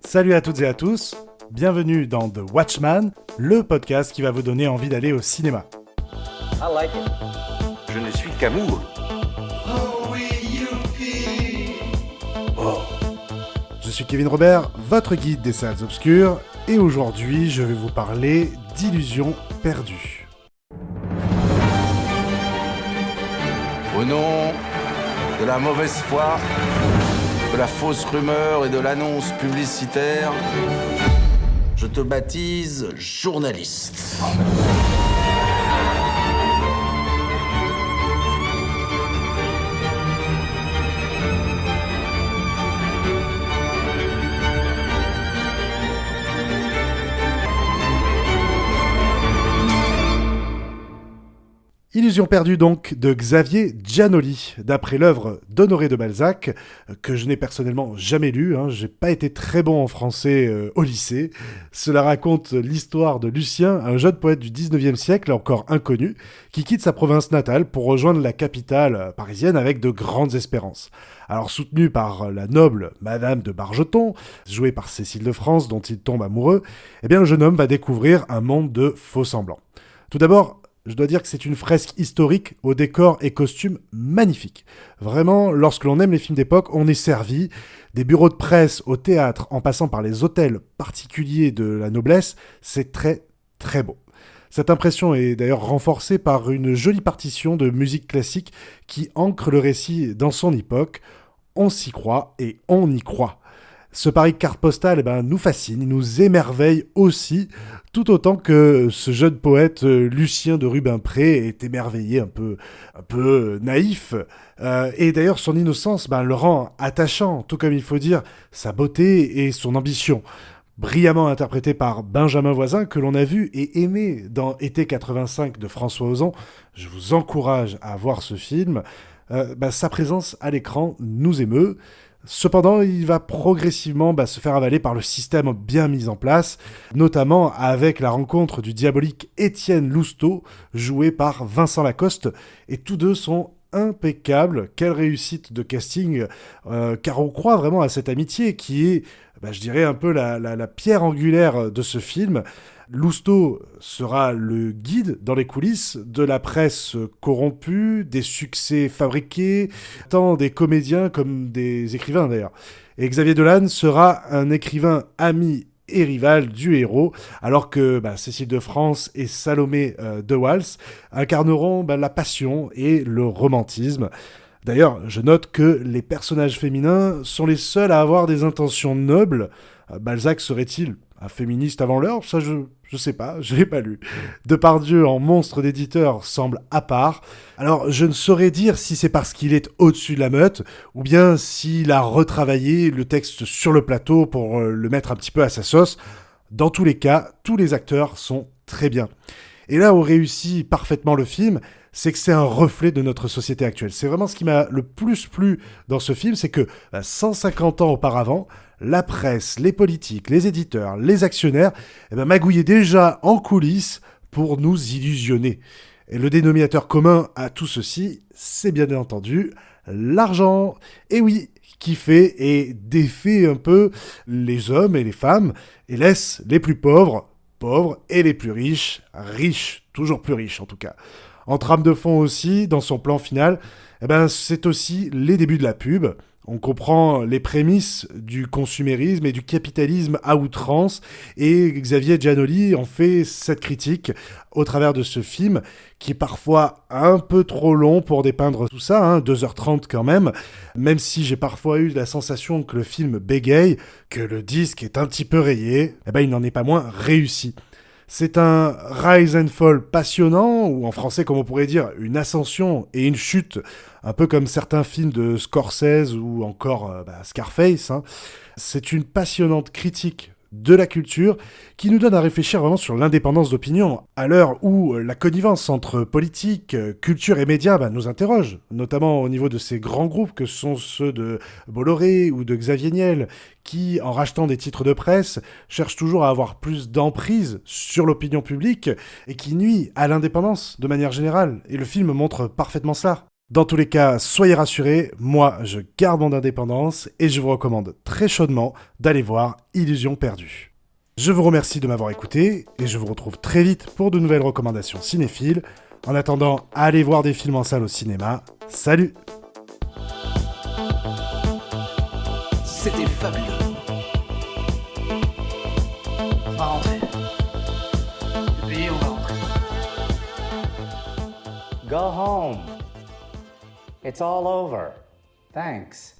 Salut à toutes et à tous, bienvenue dans The Watchman, le podcast qui va vous donner envie d'aller au cinéma. I like it. Je ne suis qu'amour. Je suis Kevin Robert, votre guide des salles obscures, et aujourd'hui je vais vous parler d'Illusions perdues. Au nom de la mauvaise foi, de la fausse rumeur et de l'annonce publicitaire, je te baptise journaliste. Illusions perdues donc de Xavier Giannoli, d'après l'œuvre d'Honoré de Balzac, que je n'ai personnellement jamais lu, j'ai pas été très bon en français au lycée. Cela raconte l'histoire de Lucien, un jeune poète du 19e siècle, encore inconnu, qui quitte sa province natale pour rejoindre la capitale parisienne avec de grandes espérances. Alors soutenu par la noble Madame de Bargeton, jouée par Cécile de France dont il tombe amoureux, le jeune homme va découvrir un monde de faux-semblants. Tout d'abord, je dois dire que c'est une fresque historique aux décors et costumes magnifiques. Vraiment, lorsque l'on aime les films d'époque, on est servi. Des bureaux de presse au théâtre, en passant par les hôtels particuliers de la noblesse, c'est très très beau. Cette impression est d'ailleurs renforcée par une jolie partition de musique classique qui ancre le récit dans son époque. On s'y croit et on y croit. Ce pari carte postale nous fascine, il nous émerveille aussi, tout autant que ce jeune poète Lucien de Rubempré est émerveillé, un peu naïf. Et d'ailleurs, son innocence le rend attachant, tout comme il faut dire sa beauté et son ambition. Brillamment interprété par Benjamin Voisin, que l'on a vu et aimé dans Été 85 de François Ozon. Je vous encourage à voir ce film. Sa présence à l'écran nous émeut. Cependant, il va progressivement se faire avaler par le système bien mis en place, notamment avec la rencontre du diabolique Étienne Lousteau, joué par Vincent Lacoste, et tous deux sont impeccables. Quelle réussite de casting, car on croit vraiment à cette amitié qui est, je dirais, un peu la pierre angulaire de ce film. Lousteau sera le guide dans les coulisses de la presse corrompue, des succès fabriqués, tant des comédiens comme des écrivains d'ailleurs. Et Xavier Dolan sera un écrivain ami et rival du héros, alors que Cécile de France et Salomé de Wals incarneront la passion et le romantisme. D'ailleurs, je note que les personnages féminins sont les seuls à avoir des intentions nobles. Balzac serait-il un féministe avant l'heure ? Ça, je sais pas, je l'ai pas lu. Depardieu en monstre d'éditeur semble à part. Alors, je ne saurais dire si c'est parce qu'il est au-dessus de la meute, ou bien s'il a retravaillé le texte sur le plateau pour le mettre un petit peu à sa sauce. Dans tous les cas, tous les acteurs sont très bien. Et là où réussit parfaitement le film, c'est que c'est un reflet de notre société actuelle. C'est vraiment ce qui m'a le plus plu dans ce film, c'est que 150 ans auparavant, la presse, les politiques, les éditeurs, les actionnaires magouillaient déjà en coulisses pour nous illusionner. Et le dénominateur commun à tout ceci, c'est bien entendu l'argent. Et oui, qui fait et défait un peu les hommes et les femmes et laisse les plus pauvres, pauvres, et les plus riches, riches, toujours plus riches en tout cas. En trame de fond aussi, dans son plan final, c'est aussi les débuts de la pub. On comprend les prémices du consumérisme et du capitalisme à outrance, et Xavier Giannoli en fait cette critique au travers de ce film, qui est parfois un peu trop long pour dépeindre tout ça, 2h30 quand même si j'ai parfois eu la sensation que le film bégaye, que le disque est un petit peu rayé, il n'en est pas moins réussi. C'est un rise and fall passionnant, ou en français, comme on pourrait dire, une ascension et une chute, un peu comme certains films de Scorsese ou encore Scarface. C'est une passionnante critique de la culture qui nous donne à réfléchir vraiment sur l'indépendance d'opinion, à l'heure où la connivence entre politique, culture et médias nous interroge, notamment au niveau de ces grands groupes que sont ceux de Bolloré ou de Xavier Niel, qui, en rachetant des titres de presse, cherchent toujours à avoir plus d'emprise sur l'opinion publique et qui nuit à l'indépendance de manière générale. Et le film montre parfaitement cela. Dans tous les cas, soyez rassurés, moi je garde mon indépendance et je vous recommande très chaudement d'aller voir Illusion perdue. Je vous remercie de m'avoir écouté et je vous retrouve très vite pour de nouvelles recommandations cinéphiles. En attendant, allez voir des films en salle au cinéma. Salut! C'était fabuleux. On va rentrer. C'est payé, on va rentrer. Go home. It's all over. Thanks.